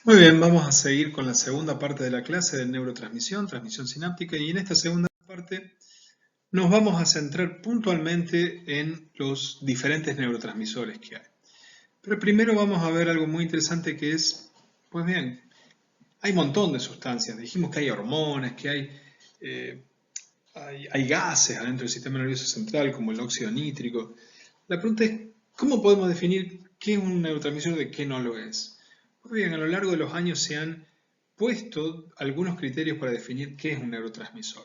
Muy bien, vamos a seguir con la segunda parte de la clase de neurotransmisión, transmisión sináptica, y en esta segunda parte nos vamos a centrar puntualmente en los diferentes neurotransmisores que hay. Pero primero vamos a ver algo muy interesante que es, pues bien, hay un montón de sustancias. Dijimos que hay hormonas, que eh, hay gases adentro del sistema nervioso central, como el óxido nítrico. La pregunta es, ¿cómo podemos definir qué es un neurotransmisor de qué no lo es? Pues bien, a lo largo de los años se han puesto algunos criterios para definir qué es un neurotransmisor.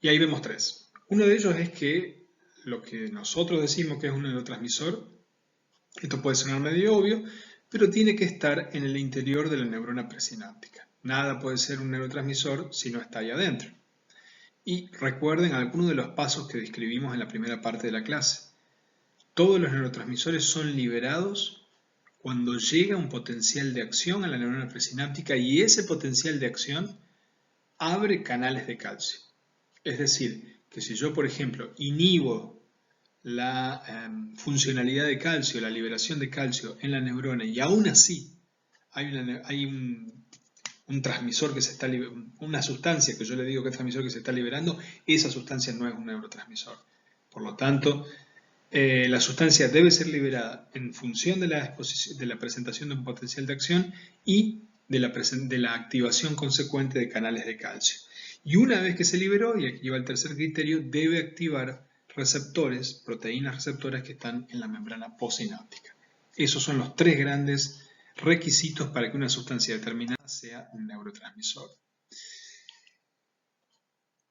Y ahí vemos tres. Uno de ellos es que lo que nosotros decimos que es un neurotransmisor, esto puede sonar medio obvio, pero tiene que estar en el interior de la neurona presináptica. Nada puede ser un neurotransmisor si no está ahí adentro. Y recuerden algunos de los pasos que describimos en la primera parte de la clase. Todos los neurotransmisores son liberados cuando llega un potencial de acción a la neurona presináptica y ese potencial de acción abre canales de calcio. Es decir, que si yo, por ejemplo, inhibo la funcionalidad de calcio, la liberación de calcio en la neurona y aún así hay un transmisor que se está una sustancia que yo le digo que es transmisor que se está liberando, esa sustancia no es un neurotransmisor. Por lo tanto, la sustancia debe ser liberada en función de la presentación de un potencial de acción y de la activación consecuente de canales de calcio. Y una vez que se liberó, y aquí va el tercer criterio, debe activar receptores, proteínas receptoras que están en la membrana postsináptica. Esos son los tres grandes requisitos para que una sustancia determinada sea un neurotransmisor.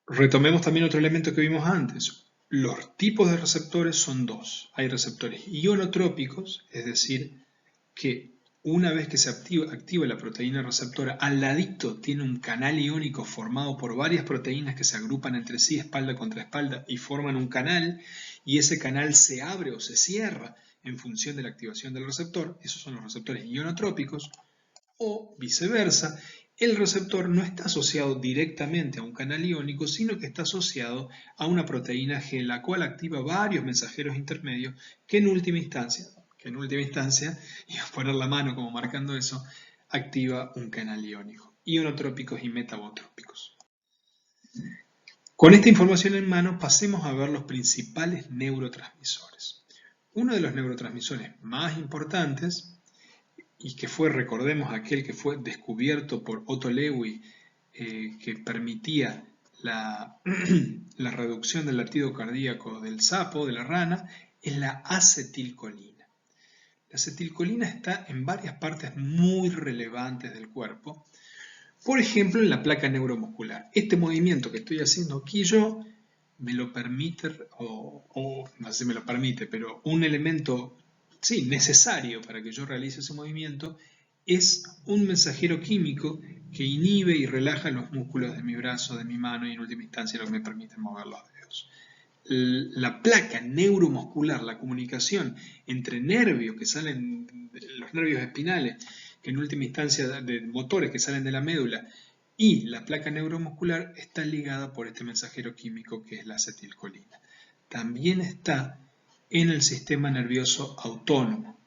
Retomemos también otro elemento que vimos antes. Los tipos de receptores son dos. Hay receptores ionotrópicos, es decir, que una vez que se activa la proteína receptora, al ladito tiene un canal iónico formado por varias proteínas que se agrupan entre sí, espalda contra espalda, y forman un canal, y ese canal se abre o se cierra en función de la activación del receptor. Esos son los receptores ionotrópicos. O viceversa, el receptor no está asociado directamente a un canal iónico, sino que está asociado a una proteína G, la cual activa varios mensajeros intermedios que en última instancia, y a poner la mano como marcando eso, activa un canal iónico, ionotrópicos y metabotrópicos. Con esta información en mano, pasemos a ver los principales neurotransmisores. Uno de los neurotransmisores más importantes y que fue, recordemos, aquel que fue descubierto por Otto Lewy, que permitía la reducción del latido cardíaco del sapo, de la rana, es la acetilcolina. La acetilcolina está en varias partes muy relevantes del cuerpo, por ejemplo en la placa neuromuscular. Este movimiento que estoy haciendo aquí yo me lo permite, o no sé si me lo permite, pero un elemento sí, necesario para que yo realice ese movimiento es un mensajero químico que inhibe y relaja los músculos de mi brazo, de mi mano y en última instancia lo que me permite mover los dedos. La placa neuromuscular, la comunicación entre nervios que salen, los nervios espinales, que en última instancia de motores que salen de la médula, y la placa neuromuscular está ligada por este mensajero químico que es la acetilcolina. También está en el sistema nervioso autónomo.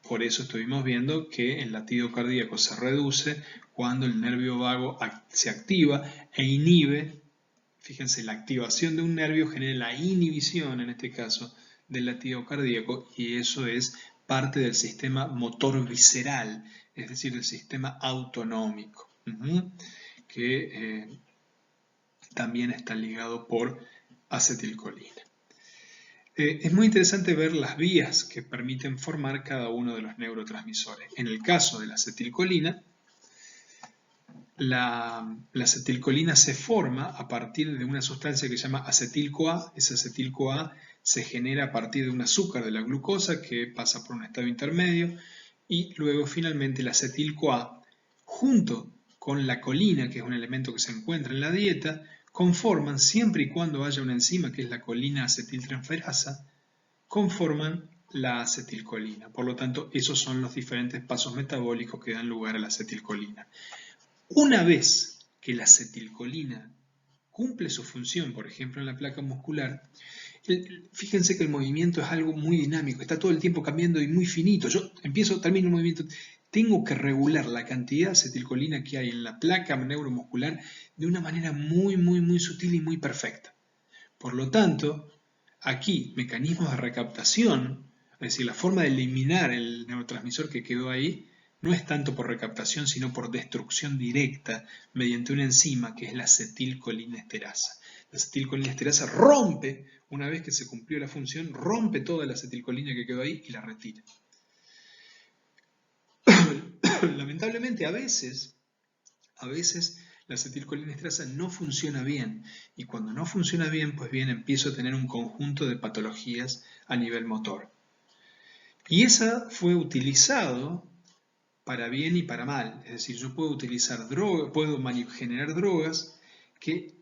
Por eso estuvimos viendo que el latido cardíaco se reduce cuando el nervio vago se activa e inhibe. Fíjense, la activación de un nervio genera la inhibición, en este caso, del latido cardíaco y eso es parte del sistema motor visceral, es decir, del sistema autonómico, que también está ligado por acetilcolina. Es muy interesante ver las vías que permiten formar cada uno de los neurotransmisores. En el caso de la acetilcolina, la acetilcolina se forma a partir de una sustancia que se llama acetil-CoA. Ese acetil-CoA se genera a partir de un azúcar de la glucosa que pasa por un estado intermedio y luego finalmente el acetil-CoA junto con la colina, que es un elemento que se encuentra en la dieta, conforman, siempre y cuando haya una enzima que es la colina acetiltransferasa, conforman la acetilcolina. Por lo tanto, esos son los diferentes pasos metabólicos que dan lugar a la acetilcolina. Una vez que la acetilcolina cumple su función, por ejemplo en la placa muscular, fíjense que el movimiento es algo muy dinámico, está todo el tiempo cambiando y muy finito. Yo termino un movimiento, tengo que regular la cantidad de acetilcolina que hay en la placa neuromuscular de una manera muy, muy, muy sutil y muy perfecta. Por lo tanto, aquí, mecanismos de recaptación, es decir, la forma de eliminar el neurotransmisor que quedó ahí, no es tanto por recaptación, sino por destrucción directa mediante una enzima que es la acetilcolinesterasa. La acetilcolinesterasa rompe, una vez que se cumplió la función, rompe toda la acetilcolina que quedó ahí y la retira. Lamentablemente, a veces la acetilcolinesterasa no funciona bien, y cuando no funciona bien, pues bien, empiezo a tener un conjunto de patologías a nivel motor. Y esa fue utilizado para bien y para mal. Es decir, yo puedo utilizar drogas, puedo generar drogas que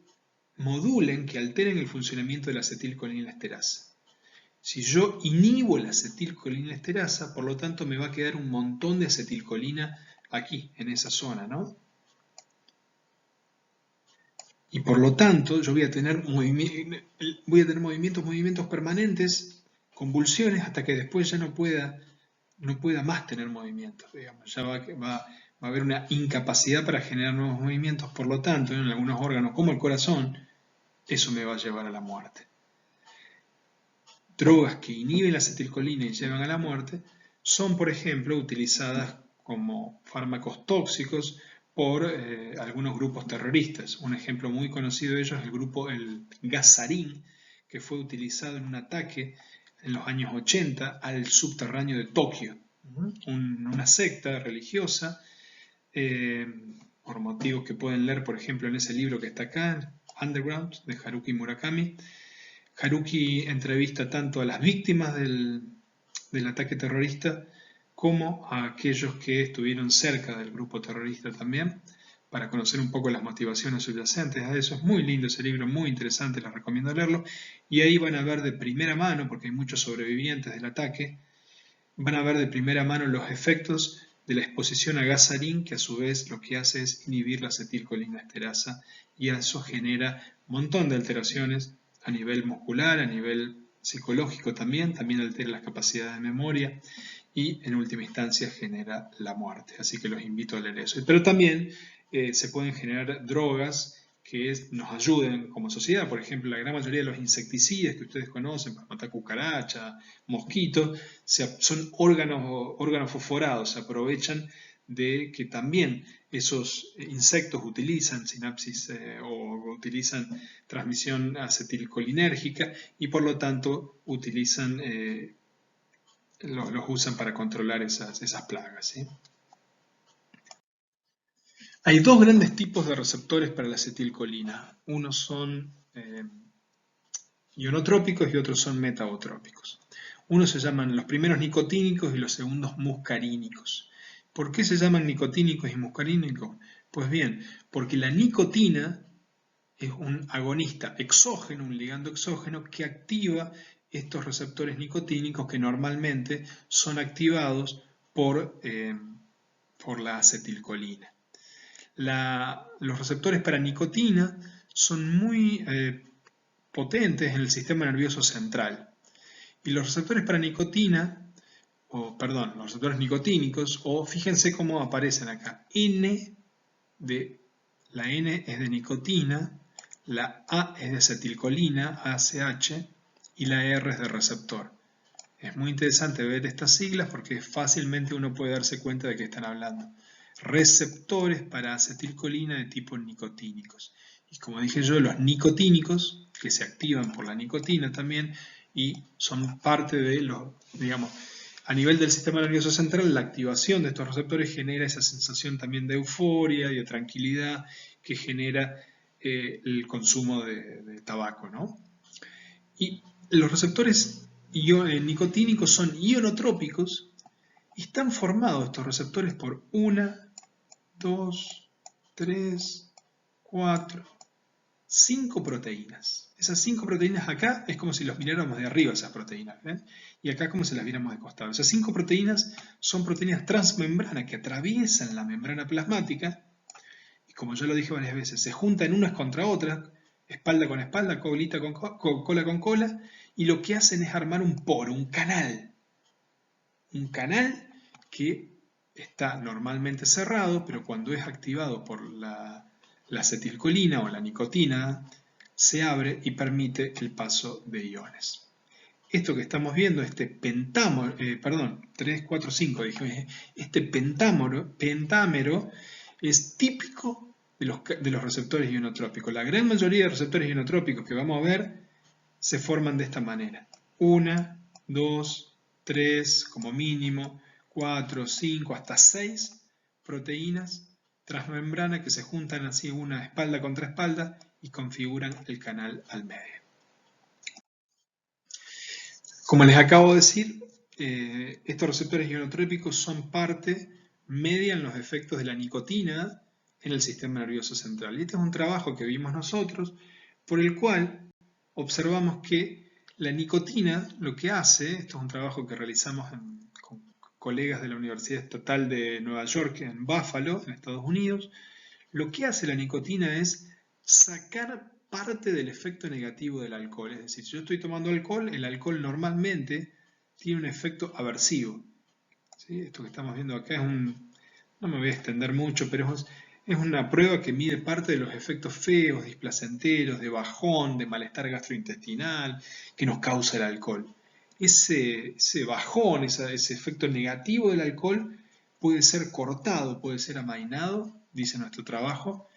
modulen, que alteren el funcionamiento de la acetilcolinesterasa. Si yo inhibo la acetilcolinesterasa, por lo tanto me va a quedar un montón de acetilcolina aquí, en esa zona, ¿no? Y por lo tanto yo voy a tener movimientos permanentes, convulsiones, hasta que después ya no pueda más tener movimientos, digamos. Ya va a haber una incapacidad para generar nuevos movimientos. Por lo tanto, en algunos órganos como el corazón, eso me va a llevar a la muerte. Drogas que inhiben la acetilcolina y llevan a la muerte son, por ejemplo, utilizadas como fármacos tóxicos por algunos grupos terroristas. Un ejemplo muy conocido de ellos es el gas sarín, que fue utilizado en un ataque en los años 80 al subterráneo de Tokio. Una secta religiosa, por motivos que pueden leer, por ejemplo, en ese libro que está acá, Underground, de Haruki Murakami. Haruki entrevista tanto a las víctimas del ataque terrorista como a aquellos que estuvieron cerca del grupo terrorista también, para conocer un poco las motivaciones subyacentes a eso. Es muy lindo ese libro, muy interesante, les recomiendo leerlo. Y ahí van a ver de primera mano, porque hay muchos sobrevivientes del ataque, van a ver de primera mano los efectos de la exposición a gas sarín, que a su vez lo que hace es inhibir la acetilcolinesterasa, y eso genera un montón de alteraciones a nivel muscular, a nivel psicológico también altera las capacidades de memoria y en última instancia genera la muerte. Así que los invito a leer eso. Pero también se pueden generar drogas que nos ayuden como sociedad. Por ejemplo, la gran mayoría de los insecticidas que ustedes conocen para matar cucaracha, mosquitos, son órganos fosforados, se aprovechan de que también esos insectos utilizan sinapsis o utilizan transmisión acetilcolinérgica y por lo tanto utilizan, los usan para controlar esas plagas, ¿sí? Hay dos grandes tipos de receptores para la acetilcolina. Unos son ionotrópicos y otros son metaotrópicos. Unos se llaman los primeros nicotínicos y los segundos muscarínicos. ¿Por qué se llaman nicotínicos y muscarínicos? Pues bien, porque la nicotina es un agonista exógeno, un ligando exógeno que activa estos receptores nicotínicos que normalmente son activados por la acetilcolina. Los receptores para nicotina son muy potentes en el sistema nervioso central. Y los receptores para nicotina, los receptores nicotínicos, fíjense cómo aparecen acá. La N es de nicotina, la A es de acetilcolina, ACH, y la R es de receptor. Es muy interesante ver estas siglas porque fácilmente uno puede darse cuenta de qué están hablando. Receptores para acetilcolina de tipo nicotínicos. Y como dije yo, los nicotínicos, que se activan por la nicotina también, y son parte de digamos, a nivel del sistema nervioso central, la activación de estos receptores genera esa sensación también de euforia y de tranquilidad que genera el consumo de tabaco, ¿no? Y los receptores nicotínicos son ionotrópicos y están formados estos receptores por 1, 2, 3, 4, 5 proteínas. Esas 5 proteínas acá es como si los miráramos de arriba, esas proteínas, ¿ven? Y acá como si las viéramos de costado. Esas 5 proteínas son proteínas transmembrana que atraviesan la membrana plasmática y, como yo lo dije varias veces, se juntan unas contra otras, espalda con espalda, cola con cola, y lo que hacen es armar un poro, un canal que está normalmente cerrado, pero cuando es activado por la acetilcolina o la nicotina, se abre y permite el paso de iones. Esto que estamos viendo, este pentámero, 3, 4, 5, dije, este pentámero es típico de los receptores ionotrópicos. La gran mayoría de receptores ionotrópicos que vamos a ver se forman de esta manera. 1, 2, 3 como mínimo, 4, 5, hasta 6 proteínas transmembrana que se juntan así una espalda contra espalda y configuran el canal al medio. Como les acabo de decir, estos receptores ionotrópicos son median los efectos de la nicotina en el sistema nervioso central. Y este es un trabajo que vimos nosotros, por el cual observamos que la nicotina lo que hace, esto es un trabajo que realizamos con colegas de la Universidad Estatal de Nueva York en Buffalo, en Estados Unidos, lo que hace la nicotina es sacar parte del efecto negativo del alcohol. Es decir, si yo estoy tomando alcohol, el alcohol normalmente tiene un efecto aversivo. ¿Sí? Esto que estamos viendo acá no me voy a extender mucho, pero es una prueba que mide parte de los efectos feos, displacenteros, de bajón, de malestar gastrointestinal que nos causa el alcohol. Ese bajón, ese efecto negativo del alcohol puede ser cortado, puede ser amainado, dice nuestro trabajo,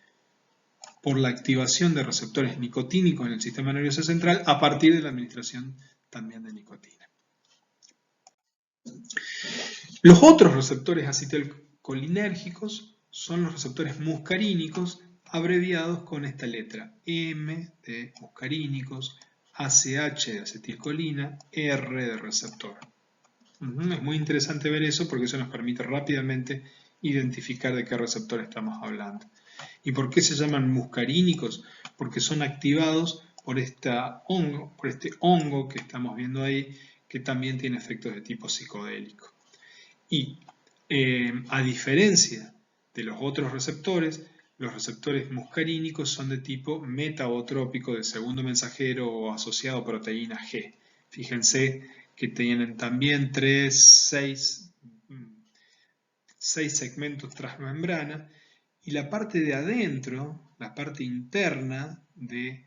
por la activación de receptores nicotínicos en el sistema nervioso central a partir de la administración también de nicotina. Los otros receptores acetilcolinérgicos son los receptores muscarínicos, abreviados con esta letra M de muscarínicos, ACH de acetilcolina, R de receptor. Es muy interesante ver eso porque eso nos permite rápidamente identificar de qué receptor estamos hablando. ¿Y por qué se llaman muscarínicos? Porque son activados por este hongo que estamos viendo ahí, que también tiene efectos de tipo psicodélico. Y a diferencia de los otros receptores, los receptores muscarínicos son de tipo metaotrópico de segundo mensajero o asociado a proteína G. Fíjense que tienen también 6 segmentos transmembrana y la parte de adentro, la parte interna del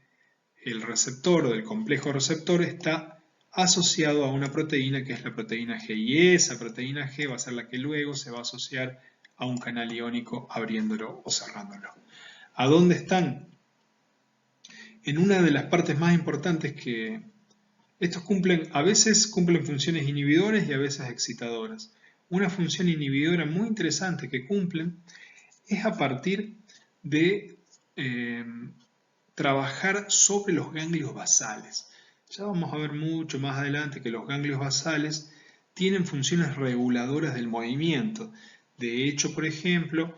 receptor o del complejo receptor está asociado a una proteína que es la proteína G, y esa proteína G va a ser la que luego se va a asociar a un canal iónico abriéndolo o cerrándolo. ¿A dónde están? En una de las partes más importantes que estos a veces cumplen funciones inhibidoras y a veces excitadoras. Una función inhibidora muy interesante que cumplen es a partir de trabajar sobre los ganglios basales. Ya vamos a ver mucho más adelante que los ganglios basales tienen funciones reguladoras del movimiento. De hecho, por ejemplo,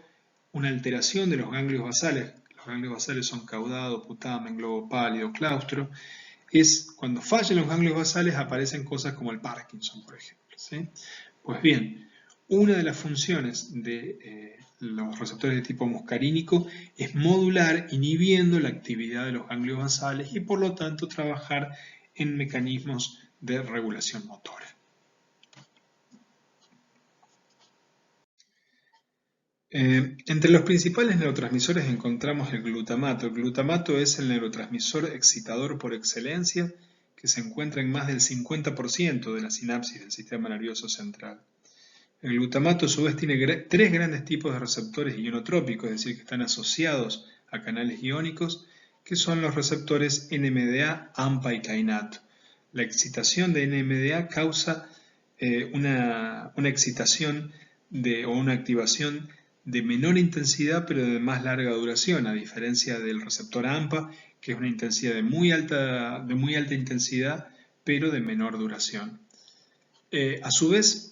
una alteración de los ganglios basales son caudado, putamen, globo pálido, claustro, es cuando fallan los ganglios basales aparecen cosas como el Parkinson, por ejemplo. ¿Sí? Pues bien, una de las funciones de los receptores de tipo muscarínico es modular, inhibiendo la actividad de los ganglios basales y por lo tanto trabajar en mecanismos de regulación motora. Entre los principales neurotransmisores encontramos el glutamato. El glutamato es el neurotransmisor excitador por excelencia que se encuentra en más del 50% de la sinapsis del sistema nervioso central. El glutamato a su vez tiene tres grandes tipos de receptores ionotrópicos, es decir, que están asociados a canales iónicos, que son los receptores NMDA, AMPA y kainato. La excitación de NMDA causa una excitación o una activación de menor intensidad pero de más larga duración, a diferencia del receptor AMPA, que es una intensidad de muy alta intensidad pero de menor duración. A su vez,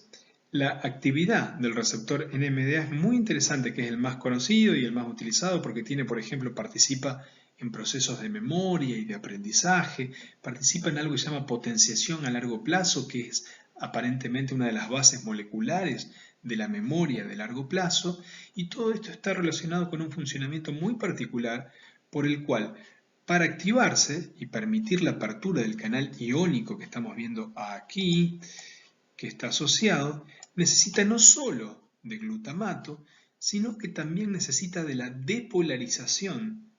la actividad del receptor NMDA es muy interesante, que es el más conocido y el más utilizado porque participa en procesos de memoria y de aprendizaje, participa en algo que se llama potenciación a largo plazo, que es aparentemente una de las bases moleculares de la memoria de largo plazo, y todo esto está relacionado con un funcionamiento muy particular por el cual, para activarse y permitir la apertura del canal iónico que estamos viendo aquí, que está asociado, necesita no solo de glutamato, sino que también necesita de la depolarización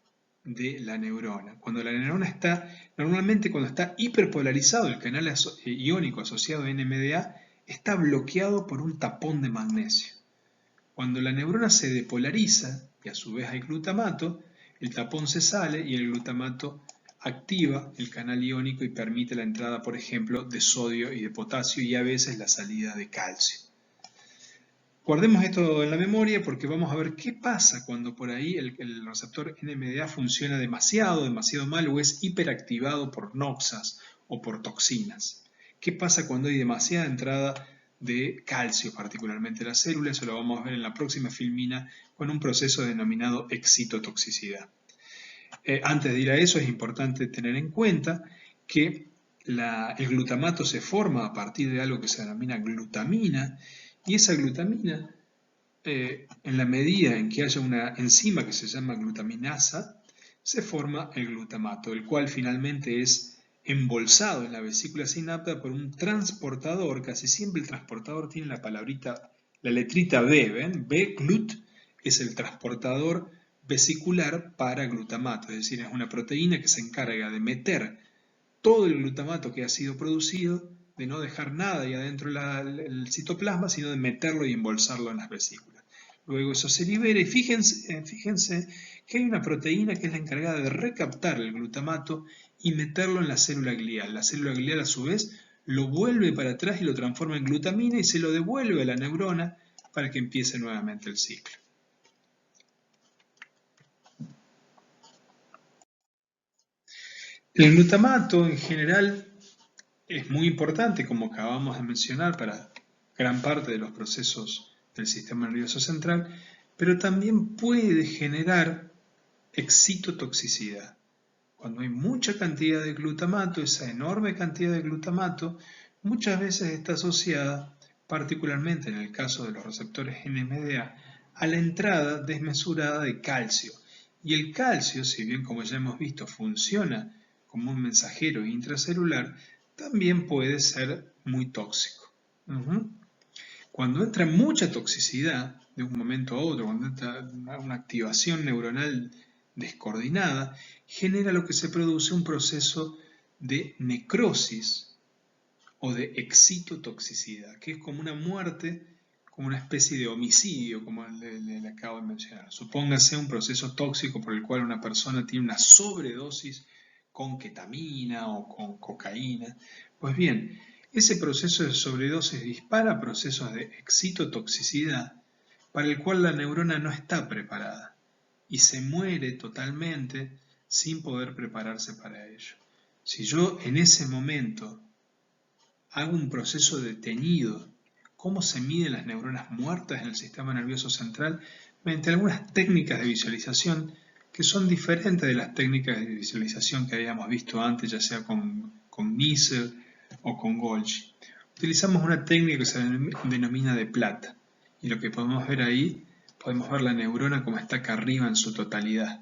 de la neurona. Cuando la neurona está, normalmente cuando está hiperpolarizado, el canal iónico asociado a NMDA está bloqueado por un tapón de magnesio. Cuando la neurona se depolariza, y a su vez hay glutamato, el tapón se sale y el glutamato activa el canal iónico y permite la entrada, por ejemplo, de sodio y de potasio y a veces la salida de calcio. Guardemos esto en la memoria porque vamos a ver qué pasa cuando por ahí el receptor NMDA funciona demasiado mal o es hiperactivado por noxas o por toxinas. ¿Qué pasa cuando hay demasiada entrada de calcio, particularmente en la célula? Eso lo vamos a ver en la próxima filmina con un proceso denominado excitotoxicidad. Antes de ir a eso es importante tener en cuenta que el glutamato se forma a partir de algo que se denomina glutamina, y esa glutamina, en la medida en que haya una enzima que se llama glutaminasa, se forma el glutamato, el cual finalmente es embolsado en la vesícula sináptica por un transportador. Casi siempre el transportador tiene la palabrita, la letrita B, ¿ven? B-glut es el transportador vesicular para glutamato, es decir, es una proteína que se encarga de meter todo el glutamato que ha sido producido, de no dejar nada ahí adentro del citoplasma, sino de meterlo y embolsarlo en las vesículas. Luego eso se libera y fíjense que hay una proteína que es la encargada de recaptar el glutamato y meterlo en la célula glial. La célula glial a su vez lo vuelve para atrás y lo transforma en glutamina y se lo devuelve a la neurona para que empiece nuevamente el ciclo. El glutamato en general es muy importante, como acabamos de mencionar, para gran parte de los procesos del sistema nervioso central, pero también puede generar excitotoxicidad. Cuando hay mucha cantidad de glutamato, esa enorme cantidad de glutamato muchas veces está asociada, particularmente en el caso de los receptores NMDA, a la entrada desmesurada de calcio. Y el calcio, si bien como ya hemos visto funciona como un mensajero intracelular, también puede ser muy tóxico. Cuando entra mucha toxicidad de un momento a otro, cuando entra una activación neuronal descoordinada, genera lo que se produce un proceso de necrosis o de excitotoxicidad, que es como una muerte, como una especie de homicidio, como le acabo de mencionar. Supóngase un proceso tóxico por el cual una persona tiene una sobredosis con ketamina o con cocaína. Pues bien, ese proceso de sobredosis dispara procesos de excitotoxicidad para el cual la neurona no está preparada y se muere totalmente sin poder prepararse para ello. Si yo en ese momento hago un proceso detenido, ¿cómo se miden las neuronas muertas en el sistema nervioso central? Mediante algunas técnicas de visualización que son diferentes de las técnicas de visualización que habíamos visto antes, ya sea con Nissl o con Golgi. Utilizamos una técnica que se denomina de plata, y lo que podemos ver ahí, podemos ver la neurona como está acá arriba en su totalidad.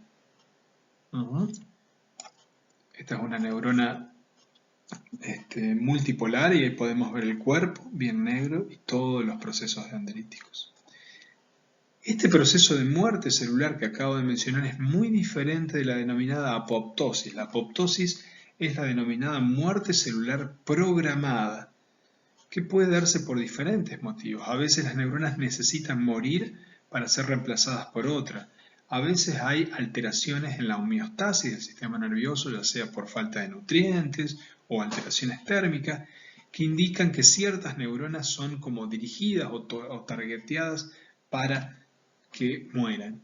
Esta es una neurona multipolar y ahí podemos ver el cuerpo bien negro y todos los procesos dendríticos. Este proceso de muerte celular que acabo de mencionar es muy diferente de la denominada apoptosis. La apoptosis es la denominada muerte celular programada, que puede darse por diferentes motivos. A veces las neuronas necesitan morir para ser reemplazadas por otra. A veces hay alteraciones en la homeostasis del sistema nervioso, ya sea por falta de nutrientes o alteraciones térmicas, que indican que ciertas neuronas son como dirigidas o targeteadas para que mueran.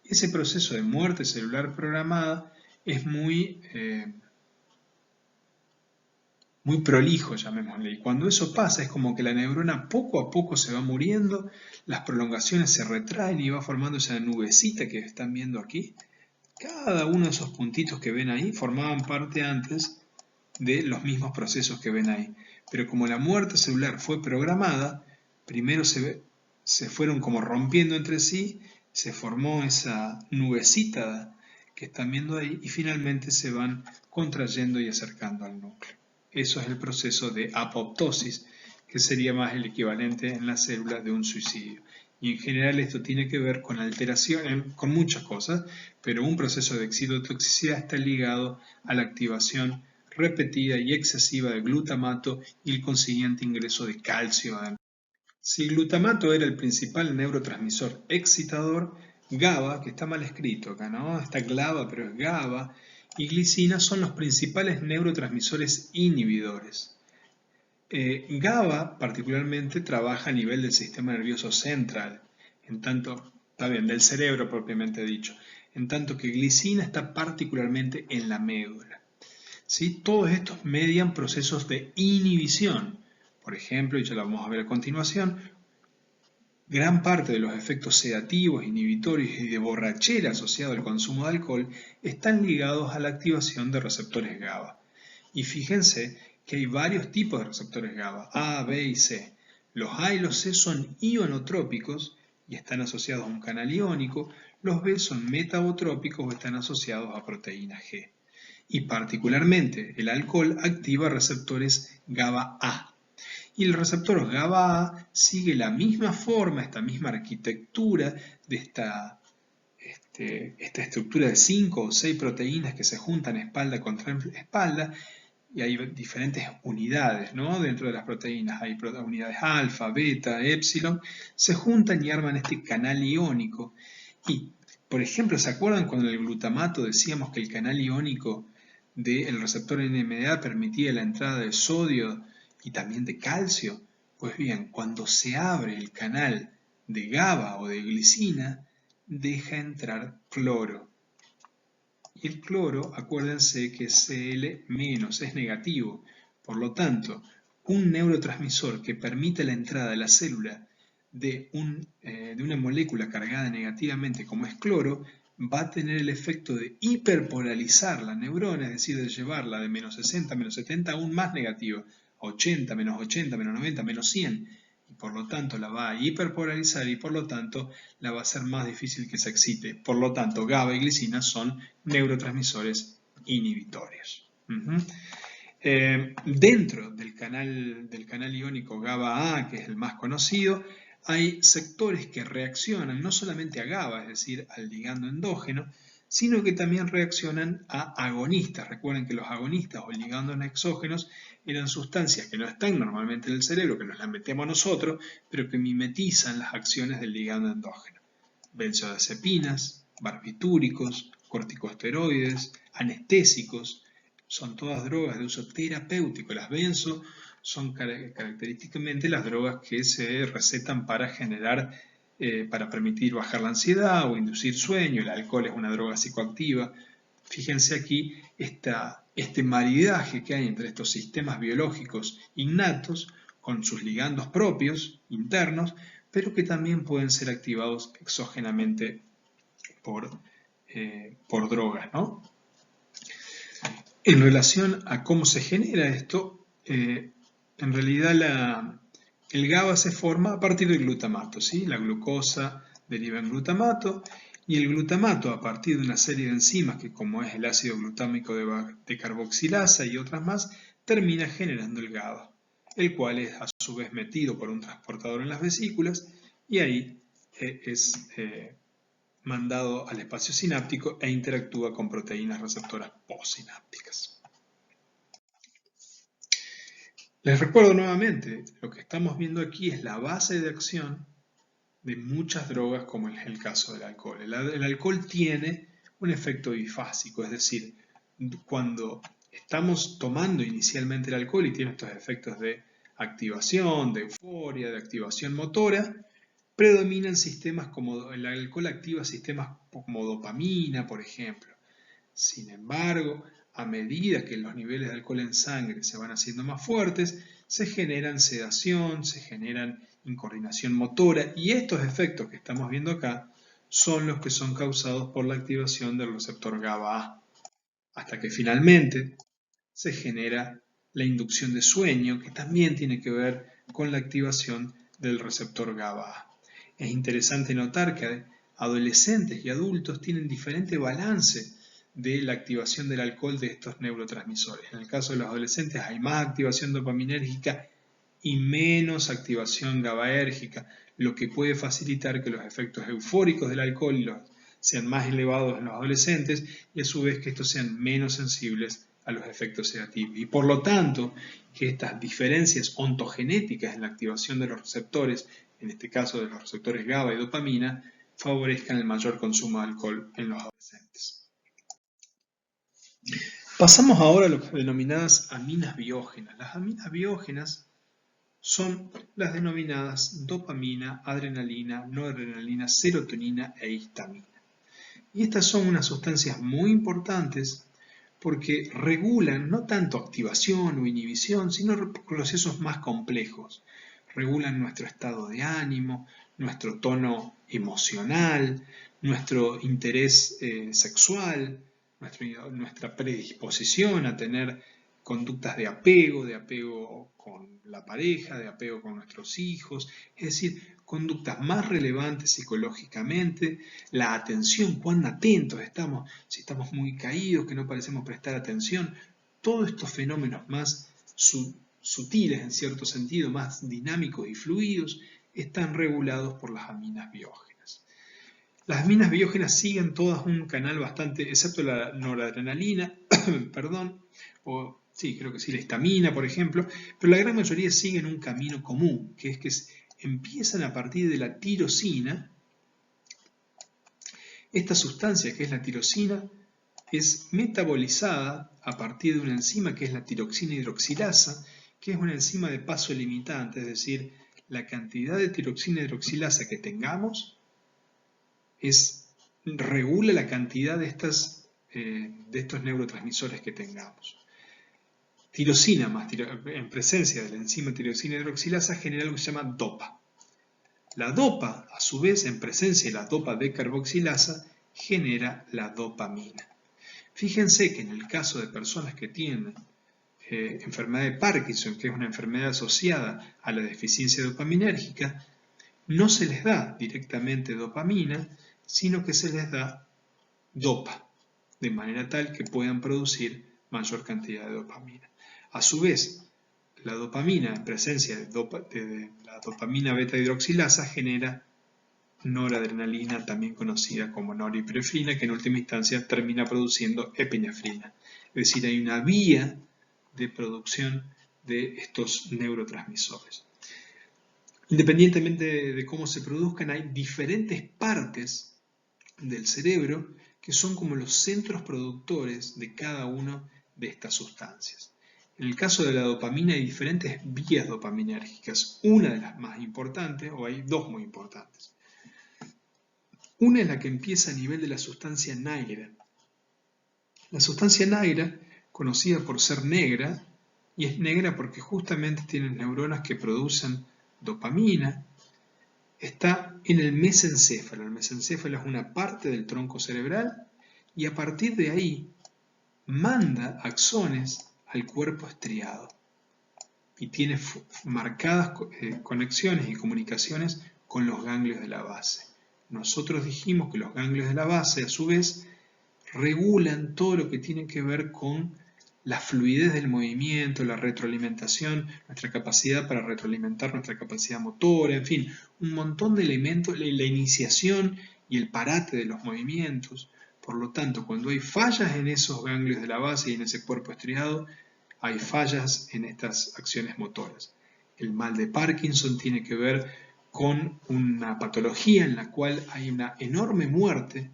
Ese proceso de muerte celular programada es muy prolijo, llamémosle. Y cuando eso pasa, es como que la neurona poco a poco se va muriendo, las prolongaciones se retraen y va formando esa nubecita que están viendo aquí. Cada uno de esos puntitos que ven ahí formaban parte antes de los mismos procesos que ven ahí. Pero como la muerte celular fue programada, primero se fueron como rompiendo entre sí, se formó esa nubecita que están viendo ahí y finalmente se van contrayendo y acercando al núcleo. Eso es el proceso de apoptosis, que sería más el equivalente en la célula de un suicidio. Y en general esto tiene que ver con alteraciones, con muchas cosas, pero un proceso de excitotoxicidad está ligado a la activación repetida y excesiva de glutamato y el consiguiente ingreso de calcio. Si glutamato era el principal neurotransmisor excitador, GABA, que está mal escrito acá, ¿no? Está GLABA, pero es GABA, y glicina son los principales neurotransmisores inhibidores. GABA particularmente trabaja a nivel del sistema nervioso central, en tanto, está bien, del cerebro propiamente dicho, en tanto que glicina está particularmente en la médula. ¿Sí? Todos estos median procesos de inhibición. Por ejemplo, y ya lo vamos a ver a continuación, gran parte de los efectos sedativos, inhibitorios y de borrachera asociados al consumo de alcohol están ligados a la activación de receptores GABA. Y fíjense que hay varios tipos de receptores GABA, A, B y C. Los A y los C son ionotrópicos y están asociados a un canal iónico. Los B son metabotrópicos o están asociados a proteína G. Y particularmente el alcohol activa receptores GABA-A. Y el receptor GABA-A sigue la misma forma, esta misma arquitectura de esta estructura de 5 o 6 proteínas que se juntan espalda contra espalda, y hay diferentes unidades, ¿no? Dentro de las proteínas hay unidades alfa, beta, épsilon, se juntan y arman este canal iónico. Y, por ejemplo, ¿se acuerdan cuando en el glutamato decíamos que el canal iónico del receptor NMDA permitía la entrada de sodio y también de calcio? Pues bien, cuando se abre el canal de GABA o de glicina, deja entrar cloro. Y el cloro, acuérdense que es Cl-, es negativo. Por lo tanto, un neurotransmisor que permite la entrada a la célula de una molécula cargada negativamente como es cloro, va a tener el efecto de hiperpolarizar la neurona, es decir, de llevarla de menos 60 a menos 70 aún más negativa, a 80, menos 80, menos 90, menos 100. Y por lo tanto la va a hiperpolarizar y por lo tanto la va a hacer más difícil que se excite. Por lo tanto, GABA y glicina son neurotransmisores inhibitorios. Dentro del canal iónico GABA-A, que es el más conocido, hay sectores que reaccionan no solamente a GABA, es decir, al ligando endógeno, sino que también reaccionan a agonistas. Recuerden que los agonistas o ligandos exógenos eran sustancias que no están normalmente en el cerebro, que nos las metemos nosotros, pero que mimetizan las acciones del ligando endógeno. Benzodiazepinas, barbitúricos, corticosteroides, anestésicos, son todas drogas de uso terapéutico. Las benzo son característicamente las drogas que se recetan para generar, para permitir bajar la ansiedad o inducir sueño. El alcohol es una droga psicoactiva. Fíjense aquí este maridaje que hay entre estos sistemas biológicos innatos con sus ligandos propios, internos, pero que también pueden ser activados exógenamente por drogas, ¿no? En relación a cómo se genera esto, en realidad el GABA se forma a partir del glutamato, ¿sí? La glucosa deriva en glutamato y el glutamato, a partir de una serie de enzimas que, como es el ácido glutámico de carboxilasa y otras más, termina generando el GABA, el cual es a su vez metido por un transportador en las vesículas y ahí es mandado al espacio sináptico e interactúa con proteínas receptoras postsinápticas. Les recuerdo nuevamente, lo que estamos viendo aquí es la base de acción de muchas drogas, como es el caso del alcohol. El alcohol tiene un efecto bifásico, es decir, cuando estamos tomando inicialmente el alcohol y tiene estos efectos de activación, de euforia, de activación motora, predominan sistemas como el alcohol activa sistemas como dopamina, por ejemplo. Sin embargo, a medida que los niveles de alcohol en sangre se van haciendo más fuertes, se generan sedación, se generan incoordinación motora y estos efectos que estamos viendo acá son los que son causados por la activación del receptor GABA-A. Hasta que finalmente se genera la inducción de sueño, que también tiene que ver con la activación del receptor GABA-A. Es interesante notar que adolescentes y adultos tienen diferente balance de la activación del alcohol de estos neurotransmisores. En el caso de los adolescentes hay más activación dopaminérgica y menos activación GABAérgica, lo que puede facilitar que los efectos eufóricos del alcohol sean más elevados en los adolescentes y a su vez que estos sean menos sensibles a los efectos sedativos. Y por lo tanto, que estas diferencias ontogenéticas en la activación de los receptores, en este caso de los receptores GABA y dopamina, favorezcan el mayor consumo de alcohol en los adolescentes. Pasamos ahora a lo que denominadas aminas biógenas. Las aminas biógenas son las denominadas dopamina, adrenalina, noradrenalina, serotonina e histamina. Y estas son unas sustancias muy importantes porque regulan no tanto activación o inhibición, sino procesos más complejos. Regulan nuestro estado de ánimo, nuestro tono emocional, nuestro interés sexual, nuestra predisposición a tener conductas de apego con la pareja, de apego con nuestros hijos, es decir, conductas más relevantes psicológicamente, la atención, cuán atentos estamos, si estamos muy caídos, que no parecemos prestar atención, todos estos fenómenos más sutiles en cierto sentido, más dinámicos y fluidos, están regulados por las aminas biógenas. Las aminas biógenas siguen todas un canal bastante, excepto la noradrenalina, perdón, sí, creo que sí, la histamina, por ejemplo, pero la gran mayoría siguen un camino común, que es que empiezan a partir de la tirosina. Esta sustancia, que es la tirosina, es metabolizada a partir de una enzima que es la tiroxina hidroxilasa, que es una enzima de paso limitante, es decir, la cantidad de tiroxina hidroxilasa que tengamos regula la cantidad de estos neurotransmisores que tengamos. Tirosina en presencia de la enzima tiroxina hidroxilasa genera algo que se llama DOPA. La DOPA, a su vez, en presencia de la DOPA decarboxilasa, genera la dopamina. Fíjense que en el caso de personas que tienen enfermedad de Parkinson, que es una enfermedad asociada a la deficiencia dopaminérgica, no se les da directamente dopamina, sino que se les da DOPA, de manera tal que puedan producir mayor cantidad de dopamina. A su vez, la dopamina en presencia de la dopamina beta hidroxilasa genera noradrenalina, también conocida como norepinefrina, que en última instancia termina produciendo epinefrina. Es decir, hay una vía de producción de estos neurotransmisores. Independientemente de cómo se produzcan, hay diferentes partes del cerebro que son como los centros productores de cada una de estas sustancias. En el caso de la dopamina hay diferentes vías dopaminérgicas. Una de las más importantes, o hay dos muy importantes. Una es la que empieza a nivel de la sustancia negra. La sustancia negra, conocida por ser negra, y es negra porque justamente tiene neuronas que producen dopamina, está en el mesencéfalo. El mesencéfalo es una parte del tronco cerebral y a partir de ahí manda axones al cuerpo estriado y tiene marcadas conexiones y comunicaciones con los ganglios de la base. Nosotros dijimos que los ganglios de la base, a su vez, regulan todo lo que tiene que ver con la fluidez del movimiento, la retroalimentación, nuestra capacidad para retroalimentar nuestra capacidad motora, en fin, un montón de elementos, la iniciación y el parate de los movimientos. Por lo tanto, cuando hay fallas en esos ganglios de la base y en ese cuerpo estriado, hay fallas en estas acciones motoras. El mal de Parkinson tiene que ver con una patología en la cual hay una enorme muerte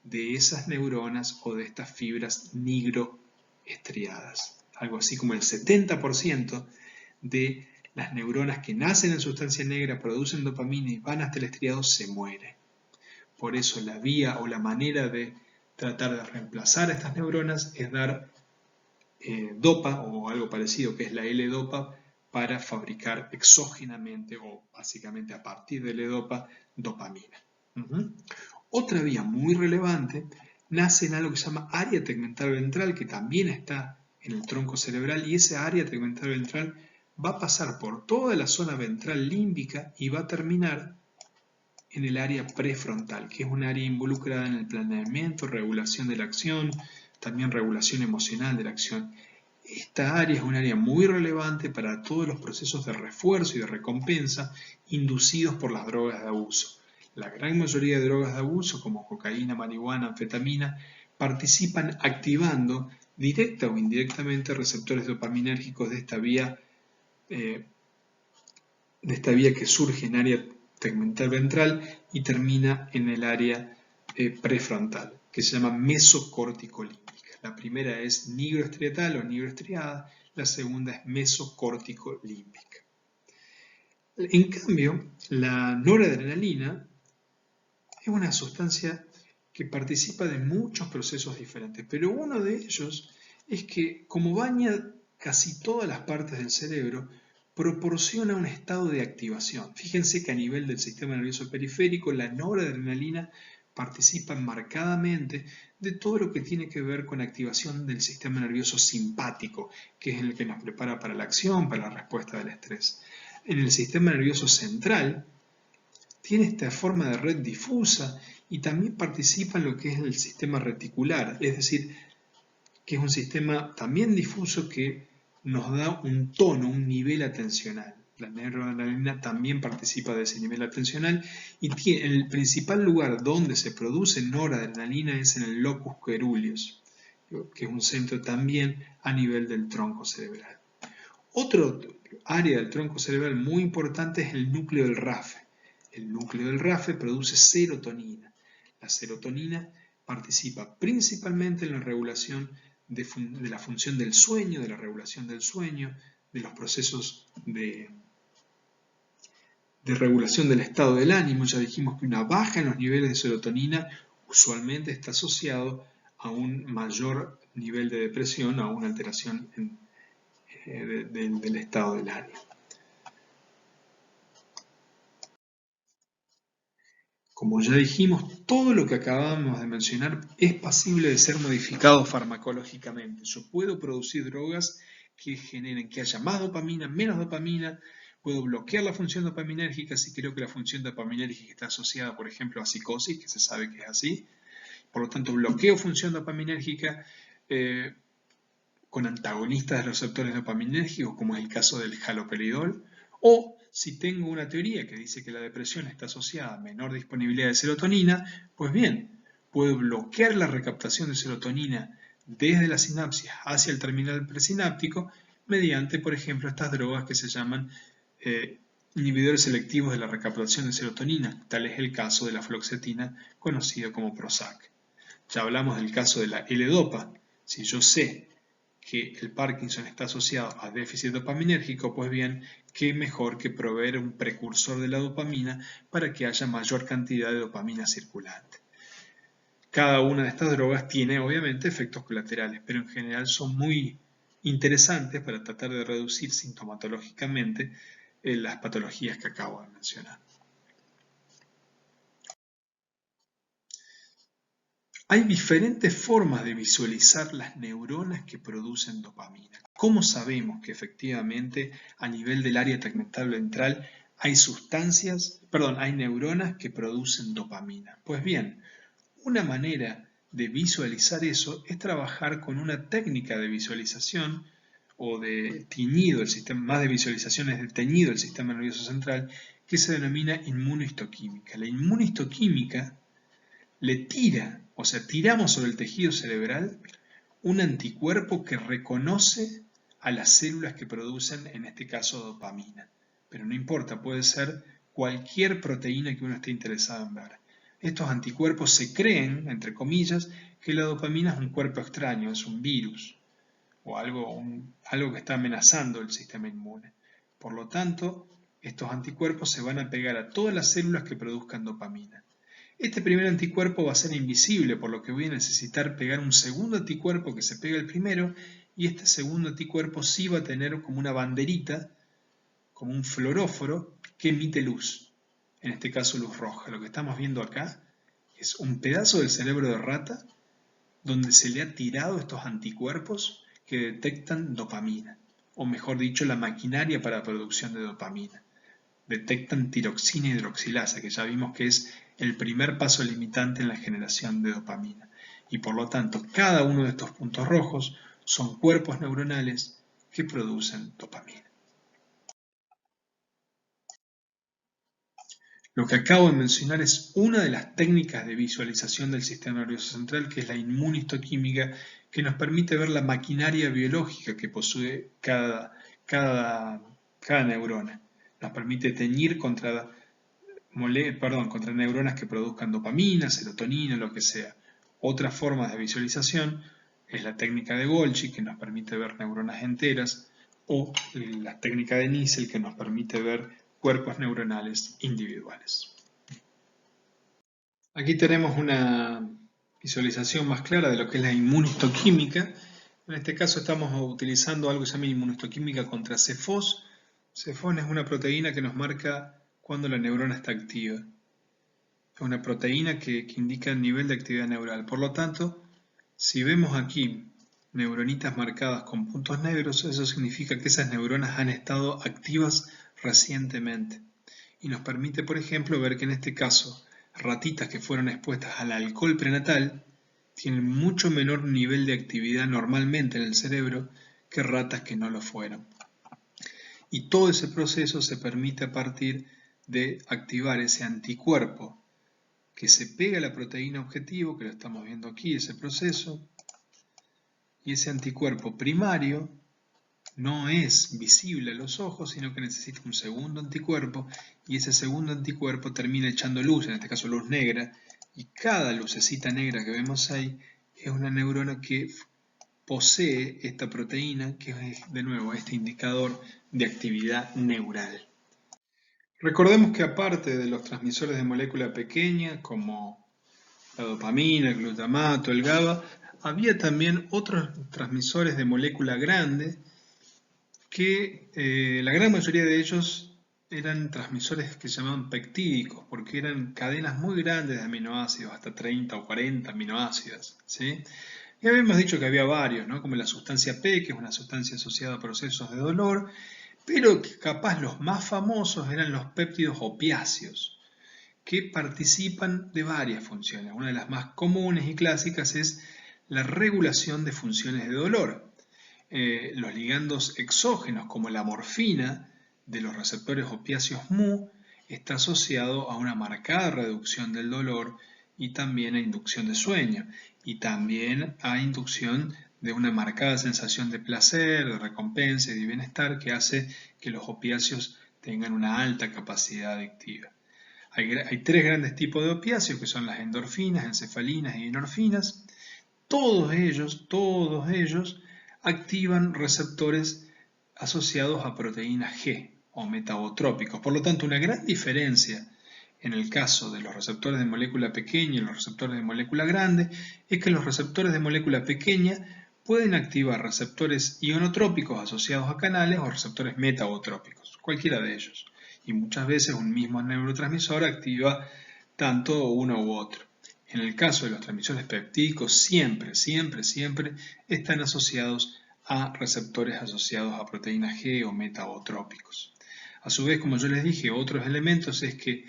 de esas neuronas o de estas fibras nigroestriadas. Algo así como el 70% de las neuronas que nacen en sustancia negra, producen dopamina y van hasta el estriado, se muere. Por eso la vía o la manera de tratar de reemplazar a estas neuronas es dar DOPA o algo parecido, que es la L-DOPA, para fabricar exógenamente o básicamente a partir de L-DOPA dopamina. Otra vía muy relevante nace en algo que se llama área tegmental ventral, que también está en el tronco cerebral, y esa área tegmental ventral va a pasar por toda la zona ventral límbica y va a terminar en el área prefrontal, que es un área involucrada en el planeamiento, regulación de la acción, también regulación emocional de la acción. Esta área es un área muy relevante para todos los procesos de refuerzo y de recompensa inducidos por las drogas de abuso. La gran mayoría de drogas de abuso, como cocaína, marihuana, anfetamina, participan activando directa o indirectamente receptores dopaminérgicos de esta vía que surge en área tegmental ventral y termina en el área prefrontal, que se llama mesocorticolímbica. La primera es nigroestriatal o nigroestriada, la segunda es mesocorticolímbica. En cambio, la noradrenalina es una sustancia que participa de muchos procesos diferentes, pero uno de ellos es que, como baña casi todas las partes del cerebro, proporciona un estado de activación. Fíjense que a nivel del sistema nervioso periférico, la noradrenalina participa marcadamente de todo lo que tiene que ver con activación del sistema nervioso simpático, que es el que nos prepara para la acción, para la respuesta del estrés. En el sistema nervioso central, tiene esta forma de red difusa y también participa en lo que es el sistema reticular, es decir, que es un sistema también difuso que nos da un tono, un nivel atencional. La noradrenalina también participa de ese nivel atencional y el principal lugar donde se produce noradrenalina es en el locus coeruleus, que es un centro también a nivel del tronco cerebral. Otro área del tronco cerebral muy importante es el núcleo del RAFE. El núcleo del RAFE produce serotonina. La serotonina participa principalmente en la regulación de la función del sueño, de la regulación del sueño, de los procesos de regulación del estado del ánimo. Ya dijimos que una baja en los niveles de serotonina usualmente está asociado a un mayor nivel de depresión, a una alteración del estado del ánimo. Como ya dijimos, todo lo que acabamos de mencionar es pasible de ser modificado farmacológicamente. Yo puedo producir drogas que generen que haya más dopamina, menos dopamina. Puedo bloquear la función dopaminérgica si creo que la función dopaminérgica está asociada, por ejemplo, a psicosis, que se sabe que es así. Por lo tanto, bloqueo función dopaminérgica con antagonistas de los receptores dopaminérgicos, como es el caso del haloperidol, o si tengo una teoría que dice que la depresión está asociada a menor disponibilidad de serotonina, pues bien, puedo bloquear la recaptación de serotonina desde la sinapsis hacia el terminal presináptico mediante, por ejemplo, estas drogas que se llaman inhibidores selectivos de la recaptación de serotonina. Tal es el caso de la fluoxetina, conocido como Prozac. Ya hablamos del caso de la L-Dopa. Si yo sé que el Parkinson está asociado a déficit dopaminérgico, pues bien, qué mejor que proveer un precursor de la dopamina para que haya mayor cantidad de dopamina circulante. Cada una de estas drogas tiene obviamente efectos colaterales, pero en general son muy interesantes para tratar de reducir sintomatológicamente las patologías que acabo de mencionar. Hay diferentes formas de visualizar las neuronas que producen dopamina. ¿Cómo sabemos que efectivamente a nivel del área tegmental ventral hay neuronas que producen dopamina? Pues bien, una manera de visualizar eso es trabajar con una técnica de visualización o de teñido del sistema, más de visualizaciones de teñido del sistema nervioso central, que se denomina inmunohistoquímica. La inmunohistoquímica tiramos sobre el tejido cerebral un anticuerpo que reconoce a las células que producen, en este caso, dopamina. Pero no importa, puede ser cualquier proteína que uno esté interesado en ver. Estos anticuerpos se creen, entre comillas, que la dopamina es un cuerpo extraño, es un virus o algo que está amenazando el sistema inmune. Por lo tanto, estos anticuerpos se van a pegar a todas las células que produzcan dopamina. Este primer anticuerpo va a ser invisible, por lo que voy a necesitar pegar un segundo anticuerpo que se pega al primero, y este segundo anticuerpo sí va a tener como una banderita, como un fluoróforo, que emite luz. En este caso luz roja. Lo que estamos viendo acá es un pedazo del cerebro de rata donde se le ha tirado estos anticuerpos que detectan dopamina, o mejor dicho, la maquinaria para la producción de dopamina. Detectan tiroxina hidroxilasa, que ya vimos que es el primer paso limitante en la generación de dopamina. Y por lo tanto, cada uno de estos puntos rojos son cuerpos neuronales que producen dopamina. Lo que acabo de mencionar es una de las técnicas de visualización del sistema nervioso central, que es la inmunistoquímica, que nos permite ver la maquinaria biológica que posee cada neurona. Nos permite teñir contra neuronas que produzcan dopamina, serotonina, lo que sea. Otra forma de visualización es la técnica de Golgi, que nos permite ver neuronas enteras, o la técnica de Nissl, que nos permite ver cuerpos neuronales individuales. Aquí tenemos una visualización más clara de lo que es la inmunistoquímica. En este caso estamos utilizando algo que se llama inmunistoquímica contra CFOS. CFOS es una proteína que nos marca cuando la neurona está activa. Es una proteína que indica el nivel de actividad neural. Por lo tanto, si vemos aquí neuronitas marcadas con puntos negros, eso significa que esas neuronas han estado activas recientemente. Y nos permite, por ejemplo, ver que en este caso, ratitas que fueron expuestas al alcohol prenatal tienen mucho menor nivel de actividad normalmente en el cerebro que ratas que no lo fueron. Y todo ese proceso se permite a partir de activar ese anticuerpo que se pega a la proteína objetivo, que lo estamos viendo aquí, ese proceso, y ese anticuerpo primario no es visible a los ojos, sino que necesita un segundo anticuerpo, y ese segundo anticuerpo termina echando luz, en este caso luz negra, y cada lucecita negra que vemos ahí es una neurona que posee esta proteína, que es de nuevo este indicador de actividad neural. Recordemos que aparte de los transmisores de molécula pequeña, como la dopamina, el glutamato, el GABA, había también otros transmisores de molécula grande que la gran mayoría de ellos eran transmisores que se llamaban peptídicos, porque eran cadenas muy grandes de aminoácidos, hasta 30 o 40 aminoácidos, ¿sí? Y habíamos dicho que había varios, ¿no? Como la sustancia P, que es una sustancia asociada a procesos de dolor, pero que capaz los más famosos eran los péptidos opiáceos, que participan de varias funciones. Una de las más comunes y clásicas es la regulación de funciones de dolor. Los ligandos exógenos, como la morfina de los receptores opiáceos mu, está asociado a una marcada reducción del dolor y también a inducción de sueño, y también a inducción de una marcada sensación de placer, de recompensa y de bienestar que hace que los opiáceos tengan una alta capacidad adictiva. Hay tres grandes tipos de opiáceos, que son las endorfinas, encefalinas y endorfinas. Todos ellos activan receptores asociados a proteínas G o metabotrópicos. Por lo tanto, una gran diferencia en el caso de los receptores de molécula pequeña y los receptores de molécula grande es que los receptores de molécula pequeña pueden activar receptores ionotrópicos asociados a canales o receptores metabotrópicos, cualquiera de ellos. Y muchas veces un mismo neurotransmisor activa tanto uno u otro. En el caso de los transmisores peptídicos, siempre están asociados a receptores asociados a proteínas G o metabotrópicos. A su vez, como yo les dije, otros elementos es que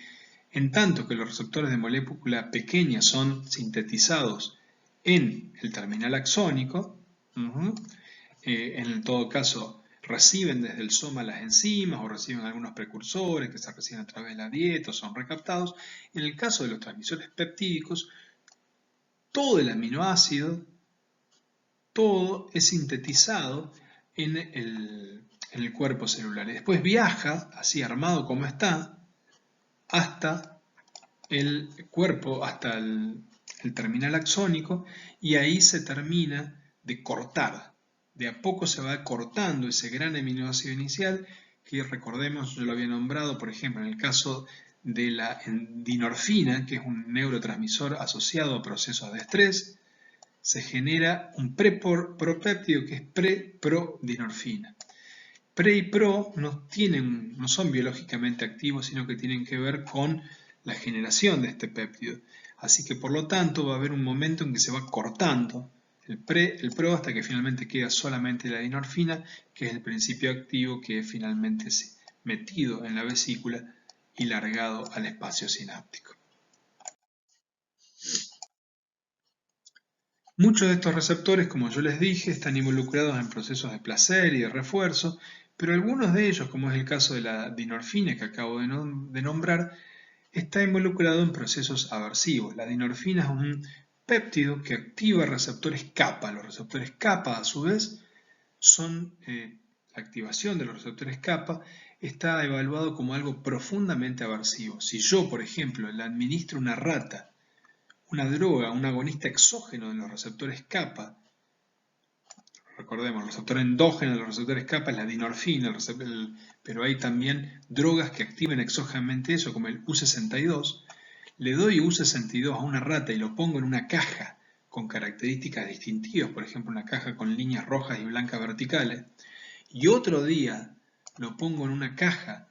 en tanto que los receptores de molécula pequeña son sintetizados en el terminal axónico, en todo caso reciben desde el soma las enzimas o reciben algunos precursores que se reciben a través de la dieta o son recaptados. En el caso de los transmisores peptídicos, todo el aminoácido, todo es sintetizado en el cuerpo celular. Y después viaja, así armado como está, hasta el cuerpo, hasta el terminal axónico, y ahí se termina de cortar. De a poco se va cortando ese gran aminoácido inicial, que recordemos, yo lo había nombrado, por ejemplo, en el caso de la endinorfina, que es un neurotransmisor asociado a procesos de estrés, se genera un propéptido que es pre-prodinorfina. Pre y pro no son biológicamente activos, sino que tienen que ver con la generación de este péptido. Así que por lo tanto va a haber un momento en que se va cortando el pro hasta que finalmente queda solamente la dinorfina, que es el principio activo que es finalmente metido en la vesícula y largado al espacio sináptico. Muchos de estos receptores, como yo les dije, están involucrados en procesos de placer y de refuerzo, pero algunos de ellos, como es el caso de la dinorfina que acabo de nombrar, está involucrado en procesos aversivos. La dinorfina es un péptido que activa receptores kappa. Los receptores kappa, a su vez, son la activación de los receptores kappa está evaluado como algo profundamente aversivo. Si yo, por ejemplo, le administro a una rata una droga, un agonista exógeno de los receptores kappa, recordemos, el receptor endógeno de los receptores kappa es la dinorfina, pero hay también drogas que activen exógenamente eso, como el U62. Le doy U62 a una rata y lo pongo en una caja con características distintivas, por ejemplo, una caja con líneas rojas y blancas verticales, y otro día lo pongo en una caja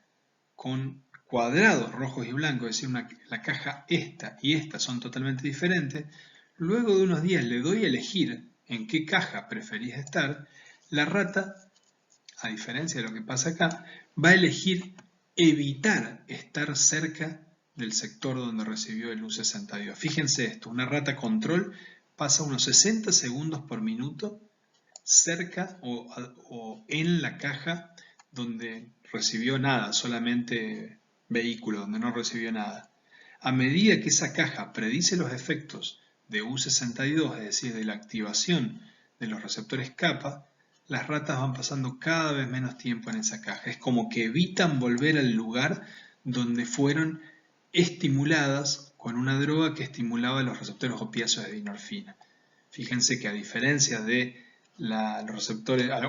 con cuadrados rojos y blancos, es decir, la caja esta y esta son totalmente diferentes, luego de unos días le doy a elegir en qué caja preferís estar, la rata, a diferencia de lo que pasa acá, va a elegir evitar estar cerca del sector donde recibió el U62. Fíjense esto, una rata control pasa unos 60 segundos por minuto cerca o en la caja donde recibió nada, solamente vehículo, donde no recibió nada. A medida que esa caja predice los efectos de U62, es decir, de la activación de los receptores kappa, las ratas van pasando cada vez menos tiempo en esa caja. Es como que evitan volver al lugar donde fueron estimuladas con una droga que estimulaba los receptores opiáceos de dinorfina. Fíjense que a diferencia de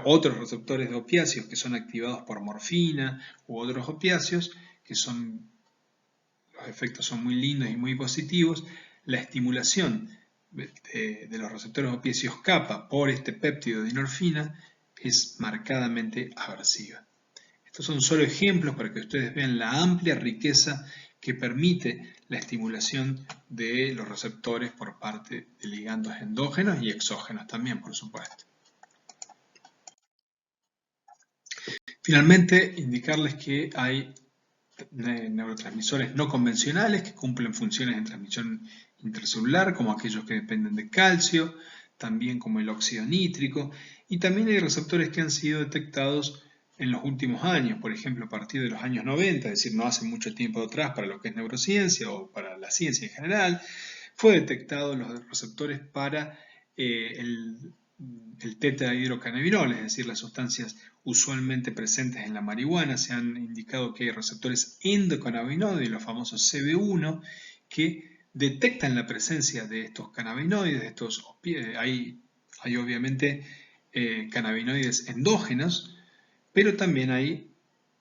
otros receptores de opiáceos que son activados por morfina u otros opiáceos, que los efectos son muy lindos y muy positivos, la estimulación de los receptores opiáceos kappa por este péptido de dinorfina es marcadamente aversiva. Estos son solo ejemplos para que ustedes vean la amplia riqueza que permite la estimulación de los receptores por parte de ligandos endógenos y exógenos también, por supuesto. Finalmente, indicarles que hay neurotransmisores no convencionales que cumplen funciones de transmisión intercelular, como aquellos que dependen de calcio, también como el óxido nítrico, y también hay receptores que han sido detectados en los últimos años, por ejemplo, a partir de los años 90, es decir, no hace mucho tiempo atrás para lo que es neurociencia o para la ciencia en general, fue detectado los receptores para el tetrahidrocannabinol, es decir, las sustancias usualmente presentes en la marihuana. Se han indicado que hay receptores endocannabinoides, los famosos CB1, que detectan la presencia de estos cannabinoides. Hay obviamente cannabinoides endógenos, pero también hay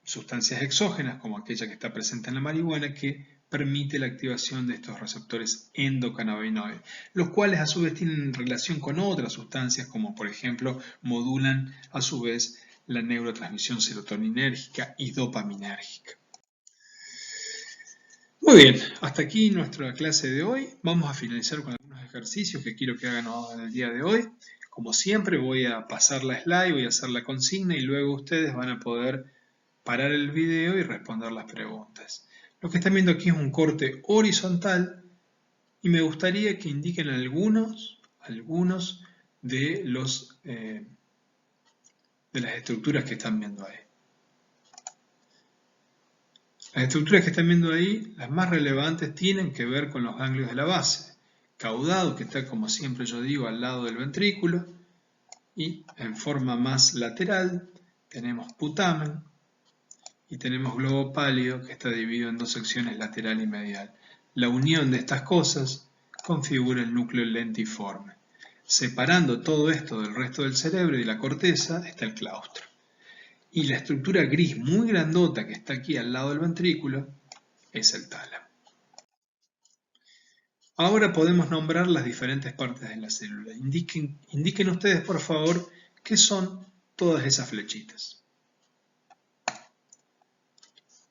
sustancias exógenas, como aquella que está presente en la marihuana, que permite la activación de estos receptores endocannabinoides, los cuales a su vez tienen relación con otras sustancias, como por ejemplo modulan a su vez la neurotransmisión serotoninérgica y dopaminérgica. Muy bien, hasta aquí nuestra clase de hoy. Vamos a finalizar con algunos ejercicios que quiero que hagan en el día de hoy. Como siempre voy a pasar la slide, voy a hacer la consigna y luego ustedes van a poder parar el video y responder las preguntas. Lo que están viendo aquí es un corte horizontal y me gustaría que indiquen algunos de las estructuras que están viendo ahí. Las estructuras que están viendo ahí, las más relevantes, tienen que ver con los ganglios de la base. Caudado, que está, como siempre yo digo, al lado del ventrículo, y en forma más lateral tenemos putamen y tenemos globo pálido, que está dividido en dos secciones, lateral y medial. La unión de estas cosas configura el núcleo lentiforme. Separando todo esto del resto del cerebro y la corteza está el claustro. Y la estructura gris muy grandota que está aquí al lado del ventrículo es el tálamo. Ahora podemos nombrar las diferentes partes de la célula. Indiquen ustedes, por favor, qué son todas esas flechitas.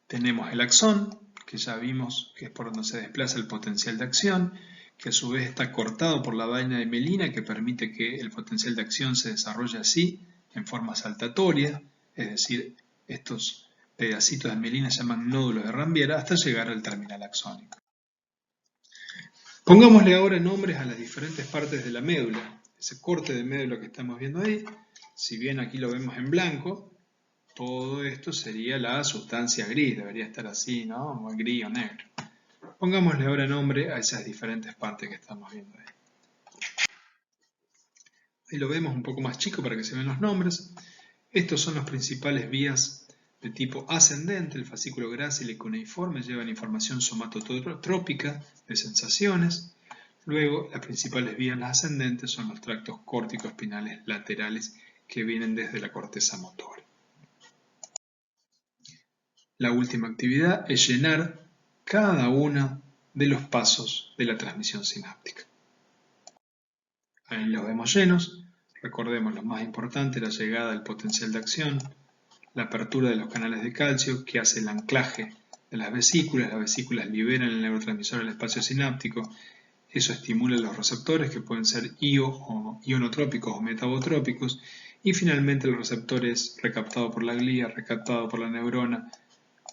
Tenemos el axón, que ya vimos que es por donde se desplaza el potencial de acción, que a su vez está cortado por la vaina de mielina que permite que el potencial de acción se desarrolle así, en forma saltatoria, es decir, estos pedacitos de mielina se llaman nódulos de Rambier hasta llegar al terminal axónico. Pongámosle ahora nombres a las diferentes partes de la médula. Ese corte de médula que estamos viendo ahí, si bien aquí lo vemos en blanco, todo esto sería la sustancia gris, debería estar así, ¿no? Gris o negro. Pongámosle ahora nombre a esas diferentes partes que estamos viendo ahí. Ahí lo vemos un poco más chico para que se vean los nombres. Estos son las principales vías de tipo ascendente. El fascículo grácil y cuneiforme llevan información somatotrópica de sensaciones. Luego, las principales vías ascendentes son los tractos córtico-espinales laterales que vienen desde la corteza motora. La última actividad es llenar cada uno de los pasos de la transmisión sináptica. Ahí los vemos llenos. Recordemos lo más importante, la llegada del potencial de acción, la apertura de los canales de calcio que hace el anclaje de las vesículas liberan el neurotransmisor al espacio sináptico, eso estimula los receptores que pueden ser ionotrópicos o metabotrópicos, y finalmente el receptor es recaptado por la glía, recaptado por la neurona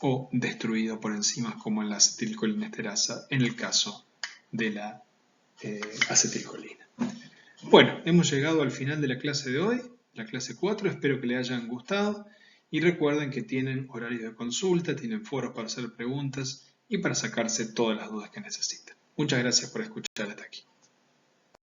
o destruido por enzimas como en la acetilcolinesterasa en el caso de la acetilcolina. Bueno, hemos llegado al final de la clase de hoy, la clase 4, espero que les hayan gustado y recuerden que tienen horarios de consulta, tienen foros para hacer preguntas y para sacarse todas las dudas que necesiten. Muchas gracias por escuchar hasta aquí.